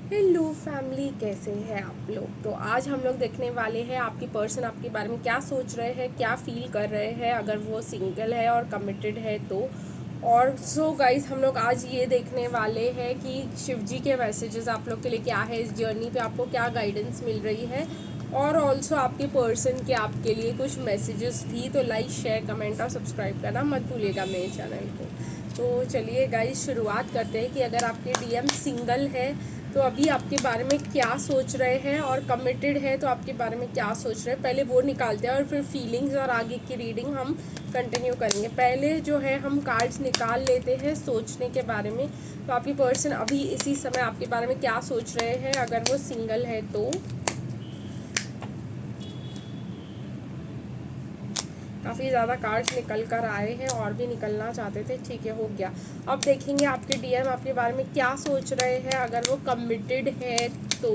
Hello family, कैसे हैं आप लोग। तो आज हम लोग देखने वाले हैं आपकी पर्सन आपके बारे में क्या सोच रहे हैं, क्या फील कर रहे हैं अगर वो सिंगल है और कमिटेड है तो। और सो गाइस, हम लोग आज ये देखने वाले हैं कि शिव जी के मैसेजेस आप लोग के लिए क्या है, इस जर्नी पे आपको क्या गाइडेंस मिल रही है। और ऑल्सो आपके पर्सन के आपके लिए कुछ मैसेजेस भी। तो लाइक, शेयर, कमेंट और सब्सक्राइब करना मत भूलिएगा मेरे चैनल को। तो चलिए गाइस, शुरुआत करते हैं कि अगर आपके डीएम सिंगल है तो अभी आपके बारे में क्या सोच रहे हैं, और कमिटेड है तो आपके बारे में क्या सोच रहे हैं। पहले वो निकालते हैं और फिर फीलिंग्स और आगे की रीडिंग हम कंटिन्यू करेंगे। पहले जो है हम कार्ड्स निकाल लेते हैं सोचने के बारे में। तो आपकी पर्सन अभी इसी समय आपके बारे में क्या सोच रहे हैं अगर वो सिंगल है तो। काफ़ी ज़्यादा कार्ड्स निकल कर आए हैं और भी निकलना चाहते थे, ठीक है, हो गया। अब देखेंगे आपके डीएम आपके बारे में क्या सोच रहे हैं अगर वो कमिटेड है तो।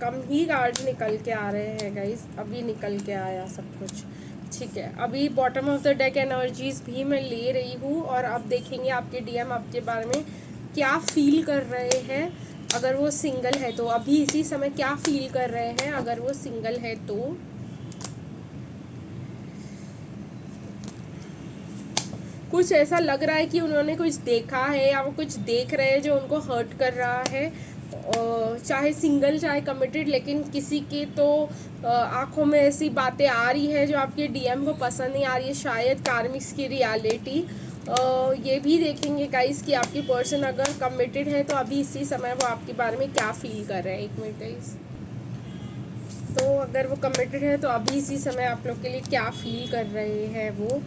कम ही कार्ड्स निकल के आ रहे हैं गाइस, अभी निकल के आया सब कुछ, ठीक है। अभी bottom of the deck energies भी मैं ले रही हूँ और अब देखेंगे आपके डीएम आपके बारे में क्या फील कर रहे हैं अगर वो सिंगल है तो। अभी इसी समय क्या फील कर रहे हैं अगर वो सिंगल है तो। कुछ ऐसा लग रहा है कि उन्होंने कुछ देखा है या वो कुछ देख रहे हैं जो उनको हर्ट कर रहा है, चाहे सिंगल चाहे कमिटेड, लेकिन किसी के तो आंखों में ऐसी बातें आ रही है जो आपके डीएम को पसंद नहीं आ रही है, शायद कार्मिक्स की रियलिटी। ये भी देखेंगे गाइस कि आपकी पर्सन अगर कमिटेड है तो अभी इसी समय वो आपके बारे में क्या फील कर रहे हैं। एक मिनट गाइस, तो अगर वो कमिटेड है तो अभी इसी समय आप लोग के लिए क्या फील कर रहे हैं वो।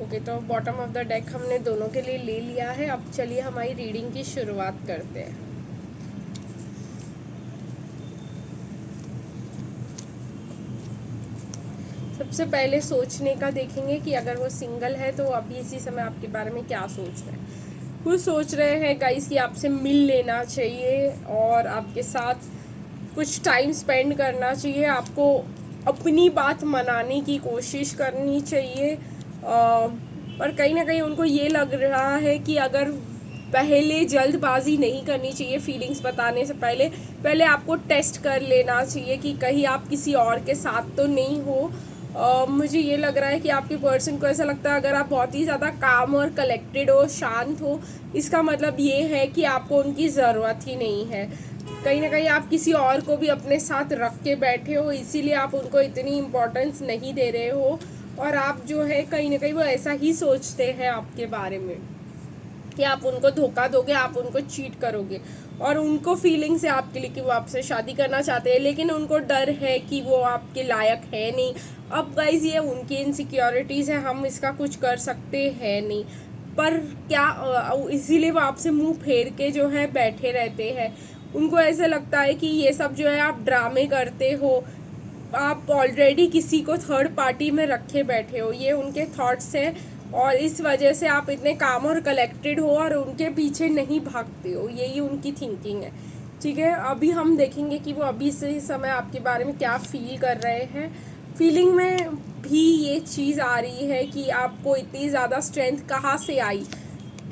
ओके, तो बॉटम ऑफ द डेक हमने दोनों के लिए ले लिया है। अब चलिए हमारी रीडिंग की शुरुआत करते हैं। सबसे पहले सोचने का देखेंगे कि अगर वो सिंगल है तो अभी इसी समय आपके बारे में क्या सोच रहे हैं। वो सोच रहे हैं गाइस कि आपसे मिल लेना चाहिए और आपके साथ कुछ टाइम स्पेंड करना चाहिए, आपको अपनी बात मनाने की कोशिश करनी चाहिए। पर कहीं ना कहीं उनको ये लग रहा है कि अगर पहले जल्दबाजी नहीं करनी चाहिए, फीलिंग्स बताने से पहले पहले आपको टेस्ट कर लेना चाहिए कि कहीं आप किसी और के साथ तो नहीं हो। मुझे ये लग रहा है कि आपके पर्सन को ऐसा लगता है अगर आप बहुत ही ज़्यादा काम और कलेक्टेड हो, शांत हो, इसका मतलब ये है कि आपको उनकी ज़रूरत ही नहीं है। कहीं ना कहीं आप किसी और को भी अपने साथ रख के बैठे हो, इसीलिए आप उनको इतनी इम्पोर्टेंस नहीं दे रहे हो। और आप जो है कहीं ना कहीं वो ऐसा ही सोचते हैं आपके बारे में कि आप उनको धोखा दोगे, आप उनको चीट करोगे। और उनको फीलिंग्स है आपके लिए कि वो आपसे शादी करना चाहते हैं, लेकिन उनको डर है कि वो आपके लायक है नहीं। अब गाइज ये उनकी इनसिक्योरिटीज़ है, हम इसका कुछ कर सकते हैं नहीं। पर क्या इसीलिए वो आपसे मुंह फेर के जो है बैठे रहते हैं। उनको ऐसा लगता है कि ये सब जो है आप ड्रामे करते हो, आप ऑलरेडी किसी को थर्ड पार्टी में रखे बैठे हो, ये उनके थॉट्स हैं। और इस वजह से आप इतने काम और कलेक्टेड हो और उनके पीछे नहीं भागते हो, यही उनकी थिंकिंग है, ठीक है। अभी हम देखेंगे कि वो अभी से समय आपके बारे में क्या फील कर रहे हैं। फीलिंग में भी ये चीज़ आ रही है कि आपको इतनी ज़्यादा स्ट्रेंथ कहाँ से आई।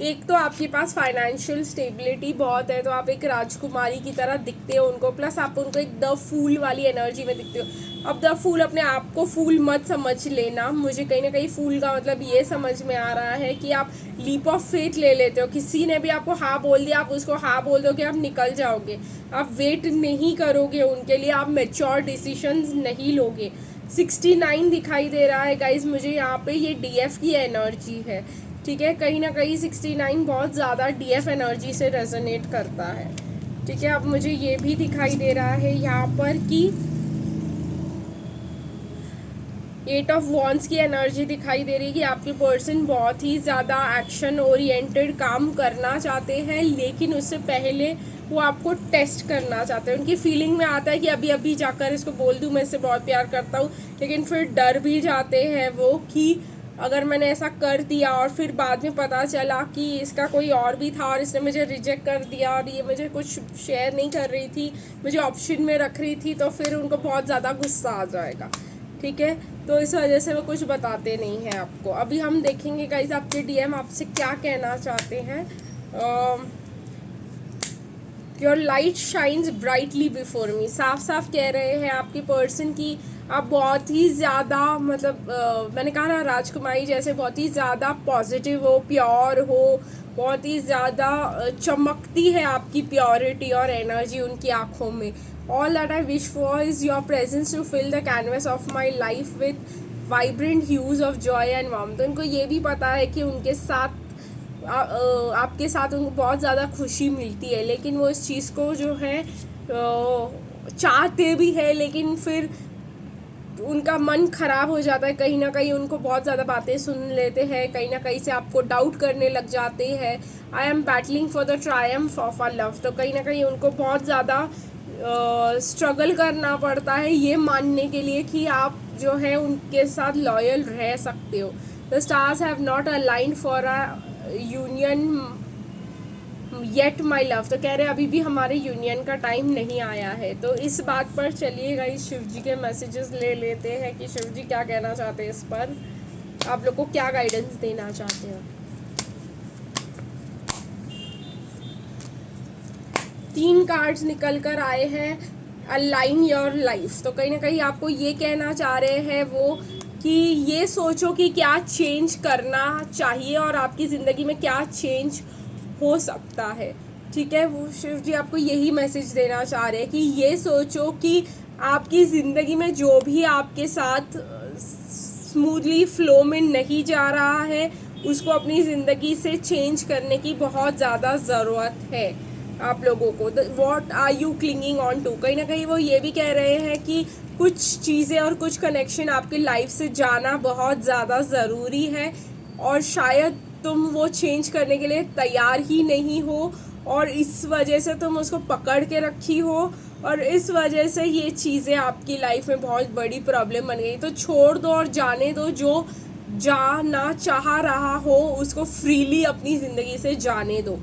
एक तो आपके पास फाइनेंशियल स्टेबिलिटी बहुत है, तो आप एक राजकुमारी की तरह दिखते हो उनको, प्लस आप उनको एक द फूल वाली एनर्जी में दिखते हो। अब द फूल, अपने आप को फूल मत समझ लेना, मुझे कहीं ना कहीं फूल का मतलब ये समझ में आ रहा है कि आप लीप ऑफ फेथ ले लेते हो। किसी ने भी आपको हाँ बोल दिया, आप उसको हाँ बोल दोगे, आप निकल जाओगे, आप वेट नहीं करोगे उनके लिए, आप मेच्योर डिसीजंस नहीं लोगे। 69 दिखाई दे रहा है गाइज मुझे यहाँ पे, ये डीएफ की एनर्जी है, ठीक है। कहीं ना कहीं 69 बहुत ज़्यादा डीएफ एनर्जी से रेजोनेट करता है, ठीक है। अब मुझे ये भी दिखाई दे रहा है यहाँ पर कि 8 ऑफ वॉन्ड्स की एनर्जी दिखाई दे रही है कि आपके पर्सन बहुत ही ज़्यादा एक्शन ओरिएंटेड काम करना चाहते हैं, लेकिन उससे पहले वो आपको टेस्ट करना चाहते हैं। उनकी फीलिंग में आता है कि अभी अभी जाकर इसको बोल दूँ मैं इससे बहुत प्यार करता हूँ, लेकिन फिर डर भी जाते हैं वो कि अगर मैंने ऐसा कर दिया और फिर बाद में पता चला कि इसका कोई और भी था और इसने मुझे रिजेक्ट कर दिया और ये मुझे कुछ शेयर नहीं कर रही थी, मुझे ऑप्शन में रख रही थी, तो फिर उनको बहुत ज़्यादा गुस्सा आ जाएगा। ठीक है। तो इस वजह से वो कुछ बताते नहीं हैं आपको। अभी हम देखेंगे गाइस आपके डीएम आपसे क्या कहना चाहते हैं। Your light shines brightly before me, साफ साफ कह रहे हैं आपकी पर्सन की आप बहुत ही ज़्यादा मतलब मैंने कहा ना राजकुमारी जैसे बहुत ही ज़्यादा पॉजिटिव हो, प्योर हो, बहुत ही ज़्यादा चमकती है आपकी प्योरिटी और एनर्जी उनकी आँखों में। All that I wish for is your presence to fill the canvas of my life with vibrant hues of joy and warmth. तो उनको ये भी पता है कि उनके साथ आपके साथ उनको बहुत ज़्यादा खुशी मिलती है, लेकिन वो इस चीज़ को जो है चाहते भी है, लेकिन फिर उनका मन ख़राब हो जाता है। कहीं ना कहीं उनको बहुत ज़्यादा बातें सुन लेते हैं, कहीं ना कहीं से आपको डाउट करने लग जाते हैं। I am battling for the triumph of our love, तो कहीं ना कहीं उनको बहुत ज़्यादा स्ट्रगल करना पड़ता है ये मानने के लिए कि आप जो है उनके साथ लॉयल रह सकते हो। The stars have not aligned for a union yet my love, तो कह रहे हैं अभी भी हमारे यूनियन का टाइम नहीं आया है। तो इस बात पर चलिएगा इस शिव जी के मैसेजेस ले लेते हैं कि शिव जी क्या कहना चाहते हैं, इस पर आप लोग को क्या गाइडेंस देना चाहते हैं। 3 कार्ड्स निकल कर आए हैं, अलाइन योर लाइफ, तो कहीं ना कहीं आपको ये कहना चाह रहे हैं वो कि ये सोचो कि क्या चेंज करना चाहिए और आपकी ज़िंदगी में क्या चेंज हो सकता है। ठीक है, वो शिव जी आपको यही मैसेज देना चाह रहे हैं कि ये सोचो कि आपकी ज़िंदगी में जो भी आपके साथ स्मूथली फ्लो में नहीं जा रहा है उसको अपनी ज़िंदगी से चेंज करने की बहुत ज़्यादा ज़रूरत है आप लोगों को। What are you clinging on to, कहीं ना कहीं वो ये भी कह रहे हैं कि कुछ चीज़ें और कुछ कनेक्शन आपकी लाइफ से जाना बहुत ज़्यादा ज़रूरी है और शायद तुम वो चेंज करने के लिए तैयार ही नहीं हो और इस वजह से तुम उसको पकड़ के रखी हो और इस वजह से ये चीज़ें आपकी लाइफ में बहुत बड़ी प्रॉब्लम बन गई। तो छोड़ दो और जाने दो, जो जाना चाह रहा हो उसको फ्रीली अपनी ज़िंदगी से जाने दो।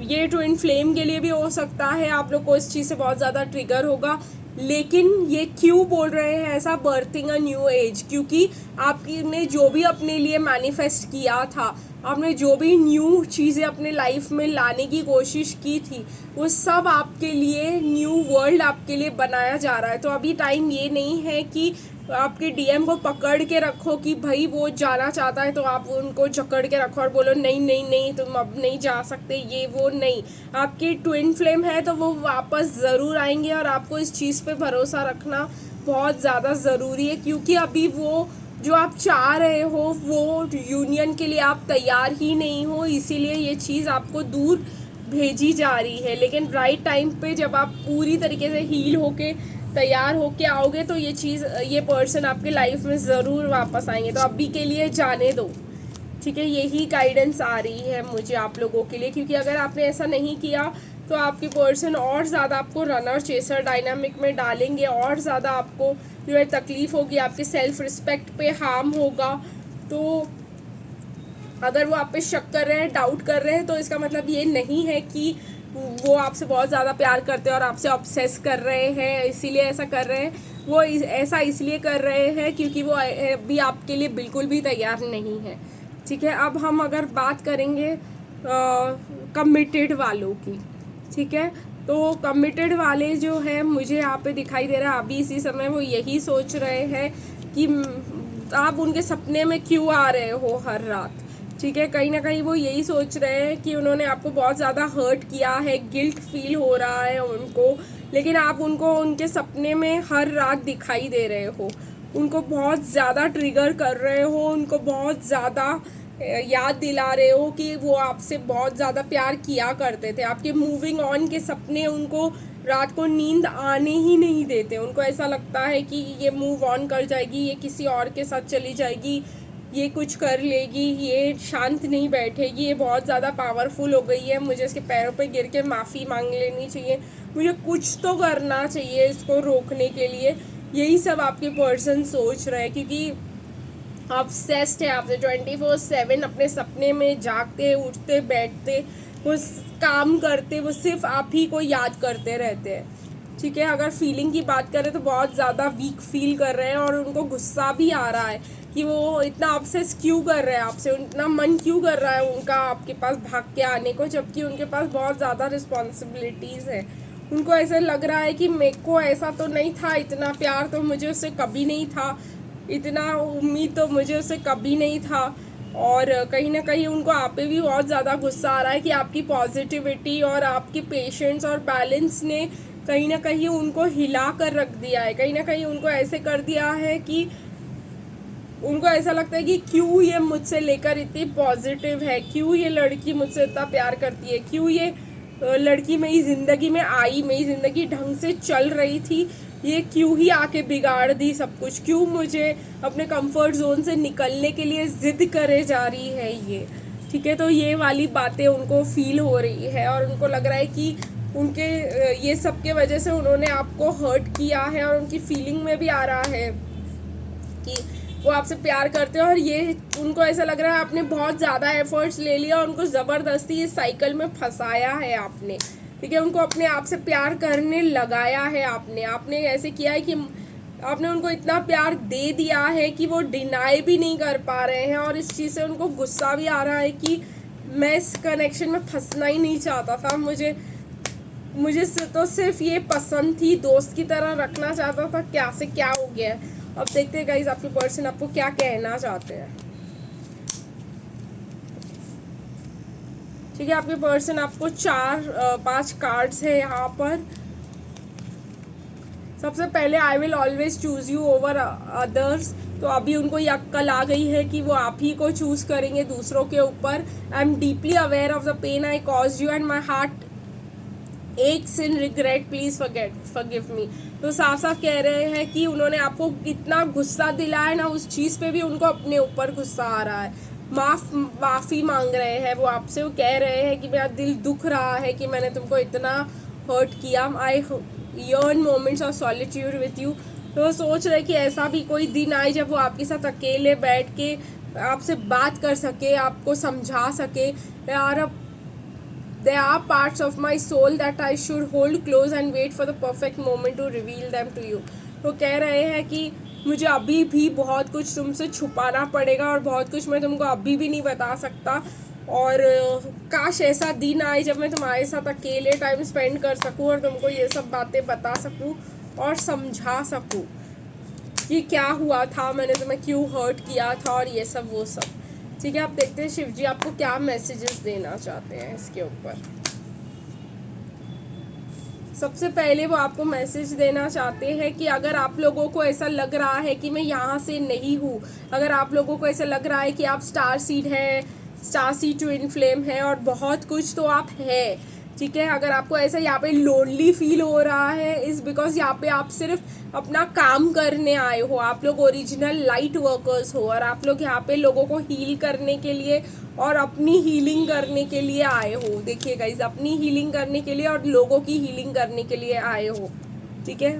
ये ट्विन फ्लेम के लिए भी हो सकता है, आप लोग को इस चीज़ से बहुत ज़्यादा ट्रिगर होगा, लेकिन ये क्यों बोल रहे हैं ऐसा, बर्थिंग अ न्यू एज, क्योंकि आपने जो भी अपने लिए मैनिफेस्ट किया था, आपने जो भी न्यू चीज़ें अपने लाइफ में लाने की कोशिश की थी वो सब आपके लिए न्यू वर्ल्ड आपके लिए बनाया जा रहा है। तो अभी टाइम ये नहीं है कि आपके डीएम को पकड़ के रखो कि भाई वो जाना चाहता है तो आप उनको जकड़ के रखो और बोलो नहीं नहीं नहीं तुम अब नहीं जा सकते, ये वो नहीं। आपकी ट्विन फ्लेम है तो वो वापस ज़रूर आएंगे और आपको इस चीज़ पे भरोसा रखना बहुत ज़्यादा ज़रूरी है, क्योंकि अभी वो जो आप चाह रहे हो वो यूनियन के लिए आप तैयार ही नहीं हो, इसीलिए ये चीज़ आपको दूर भेजी जा रही है। लेकिन राइट टाइम पे जब आप पूरी तरीके से हील होके तैयार होके आओगे तो ये चीज़, ये पर्सन आपके लाइफ में ज़रूर वापस आएंगे। तो अभी के लिए जाने दो, ठीक है, यही गाइडेंस आ रही है मुझे आप लोगों के लिए, क्योंकि अगर आपने ऐसा नहीं किया तो आपकी पर्सन और ज़्यादा आपको रनर चेसर डायनामिक में डालेंगे, और ज़्यादा आपको जो है तकलीफ़ होगी, आपके सेल्फ रिस्पेक्ट पे हार्म होगा। तो अगर वो आप पे शक कर रहे हैं, डाउट कर रहे हैं, तो इसका मतलब ये नहीं है कि वो आपसे बहुत ज़्यादा प्यार करते हैं और आपसे ऑब्सेस कर रहे हैं इसीलिए ऐसा कर रहे हैं। वो ऐसा इसलिए कर रहे हैं क्योंकि वो भी आपके लिए बिल्कुल भी तैयार नहीं है। ठीक है, अब हम अगर बात करेंगे कमिटेड वालों की, ठीक है, तो कमिटेड वाले जो है मुझे यहाँ पे दिखाई दे रहा है अभी इसी समय वो यही सोच रहे हैं कि आप उनके सपने में क्यों आ रहे हो हर रात। ठीक है, कहीं ना कहीं वो यही सोच रहे हैं कि उन्होंने आपको बहुत ज़्यादा हर्ट किया है, गिल्ट फील हो रहा है उनको, लेकिन आप उनको उनके सपने में हर रात दिखाई दे रहे हो, उनको बहुत ज़्यादा ट्रिगर कर रहे हो, उनको बहुत ज़्यादा याद दिला रहे हो कि वो आपसे बहुत ज़्यादा प्यार किया करते थे। आपके मूविंग ऑन के सपने उनको रात को नींद आने ही नहीं देते। उनको ऐसा लगता है कि ये मूव ऑन कर जाएगी, ये किसी और के साथ चली जाएगी, ये कुछ कर लेगी, ये शांत नहीं बैठेगी, ये बहुत ज़्यादा पावरफुल हो गई है, मुझे इसके पैरों पे गिर के माफ़ी मांग लेनी चाहिए, मुझे कुछ तो करना चाहिए इसको रोकने के लिए। यही सब आपके पर्सन सोच रहे हैं, क्योंकि ऑब्सेस्ड है आपसे 24/7, अपने सपने में जागते उठते बैठते वो काम करते, वो सिर्फ आप ही को याद करते रहते हैं। ठीक है। अगर फीलिंग की बात करें तो बहुत ज़्यादा वीक फील कर रहे हैं और उनको गुस्सा भी आ रहा है कि वो इतना आपसे क्यों कर रहे हैं, आपसे इतना मन क्यों कर रहा है उनका आपके पास भाग के आने को, जबकि उनके पास बहुत ज़्यादा रिस्पॉन्सिबिलिटीज़ है। उनको ऐसा लग रहा है कि मेरे को ऐसा तो नहीं था, इतना प्यार तो मुझे उससे कभी नहीं था, इतना उम्मीद तो मुझे उससे कभी नहीं था। और कहीं ना कहीं उनको आप पे भी बहुत ज़्यादा गुस्सा आ रहा है कि आपकी पॉजिटिविटी और आपकी पेशेंस और बैलेंस ने कहीं ना कहीं उनको हिला कर रख दिया है। कहीं ना कहीं उनको ऐसे कर दिया है कि उनको ऐसा लगता है कि क्यों ये मुझसे लेकर इतनी पॉजिटिव है, क्यों ये लड़की मुझसे इतना प्यार करती है, क्यों ये लड़की मेरी ज़िंदगी में आई, मेरी ज़िंदगी ढंग से चल रही थी, ये क्यों ही आके बिगाड़ दी सब कुछ, क्यों मुझे अपने कंफर्ट जोन से निकलने के लिए ज़िद करे जा रही है ये। ठीक है, तो ये वाली बातें उनको फील हो रही है और उनको लग रहा है कि उनके ये सब के वजह से उन्होंने आपको हर्ट किया है और उनकी फीलिंग में भी आ रहा है कि वो आपसे प्यार करते हैं और ये उनको ऐसा लग रहा है आपने बहुत ज़्यादा एफर्ट्स ले लिया और उनको ज़बरदस्ती इस साइकिल में फंसाया है आपने। ठीक है, उनको अपने आप से प्यार करने लगाया है आपने ऐसे किया है कि आपने उनको इतना प्यार दे दिया है कि वो डिनाई भी नहीं कर पा रहे हैं और इस चीज़ से उनको गुस्सा भी आ रहा है कि मैं इस कनेक्शन में फंसना ही नहीं चाहता था, मुझे तो सिर्फ ये पसंद थी, दोस्त की तरह रखना चाहता था, क्या से क्या हो गया है। अब देखते हैं गाइस आपके पर्सन आपको क्या कहना चाहते हैं। ठीक है, आपके पर्सन आपको 5 कार्ड्स है यहाँ पर। सबसे पहले I will always choose you over others, तो अभी उनको ये अक्ल आ गई है कि वो आप ही को चूज करेंगे दूसरों के ऊपर। I am deeply aware of the pain I cause you and my heart aches in regret, please forgive me. तो साफ साफ कह रहे हैं कि उन्होंने आपको कितना गुस्सा दिलाया ना, उस चीज़ पे भी उनको अपने ऊपर गुस्सा आ रहा है। माफ़ी मांग रहे हैं वो आपसे, वो कह रहे हैं कि मेरा दिल दुख रहा है कि मैंने तुमको इतना हर्ट किया। I yearn moments of solitude with you. तो वो सोच रहे कि ऐसा भी कोई दिन आए जब वो आपके साथ अकेले बैठ के आपसे बात कर सके, आपको समझा सके। यार There are parts of my soul that I should hold close and wait for the perfect moment to reveal them to you. तो कह रहे हैं कि मुझे अभी भी बहुत कुछ तुमसे छुपाना पड़ेगा और बहुत कुछ मैं तुमको अभी भी नहीं बता सकता, और काश ऐसा दिन आए जब मैं तुम्हारे साथ अकेले टाइम स्पेंड कर सकूं और तुमको ये सब बातें बता सकूं और समझा सकूं कि क्या हुआ था, मैंने तुम्हें क्यों हर्ट किया था और ये सब वो सब। ठीक है, आप देखते हैं शिव जी आपको क्या मैसेजेस देना चाहते हैं इसके ऊपर। सबसे पहले वो आपको मैसेज देना चाहते हैं कि अगर आप लोगों को ऐसा लग रहा है कि मैं यहाँ से नहीं हूँ, अगर आप लोगों को ऐसा लग रहा है कि आप स्टार सीड ट्विन फ्लेम है और बहुत कुछ तो आप है। ठीक है, अगर आपको ऐसा यहाँ पे लोनली फील हो रहा है इज़ बिकॉज यहाँ पे आप सिर्फ अपना काम करने आए हो, आप लोग ओरिजिनल लाइट वर्कर्स हो और आप लोग यहाँ पे लोगों को हील करने के लिए और अपनी हीलिंग करने के लिए आए हो। देखिए गाइस, अपनी हीलिंग करने के लिए और लोगों की हीलिंग करने के लिए आए हो। ठीक है,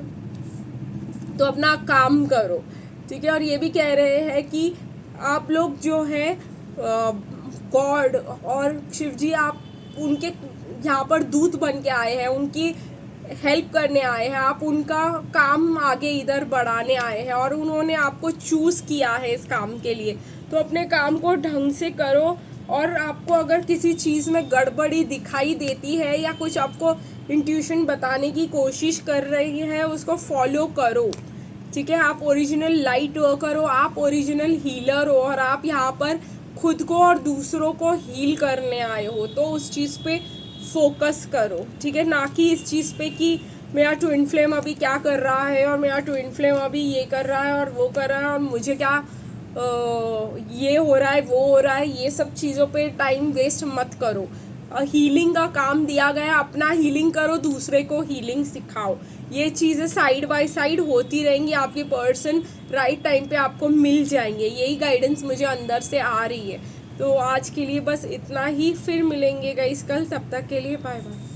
तो अपना काम करो। ठीक है, और ये भी कह रहे हैं कि आप लोग जो है गॉड और शिव जी आप उनके यहाँ पर दूत बन के आए हैं, उनकी हेल्प करने आए हैं, आप उनका काम आगे इधर बढ़ाने आए हैं और उन्होंने आपको चूज़ किया है इस काम के लिए। तो अपने काम को ढंग से करो और आपको अगर किसी चीज़ में गड़बड़ी दिखाई देती है या कुछ आपको इंट्यूशन बताने की कोशिश कर रही है उसको फॉलो करो। ठीक है, आप ओरिजिनल लाइट वर्कर हो, आप ओरिजिनल हीलर हो और आप यहाँ पर खुद को और दूसरों को हील करने आए हो, तो उस चीज़ पे फोकस करो। ठीक है, ना कि इस चीज़ पे कि मेरा ट्विन फ्लेम अभी क्या कर रहा है और मेरा ट्विन फ्लेम अभी ये कर रहा है और वो कर रहा है और मुझे क्या ये हो रहा है वो हो रहा है। ये सब चीज़ों पे टाइम वेस्ट मत करो। हीलिंग का काम दिया गया, अपना हीलिंग करो, दूसरे को हीलिंग सिखाओ। ये चीज़ें साइड बाय साइड होती रहेंगी, आपके पर्सन राइट टाइम पे आपको मिल जाएंगे। यही गाइडेंस मुझे अंदर से आ रही है। तो आज के लिए बस इतना ही, फिर मिलेंगे गाइस कल, तब तक के लिए बाय बाय।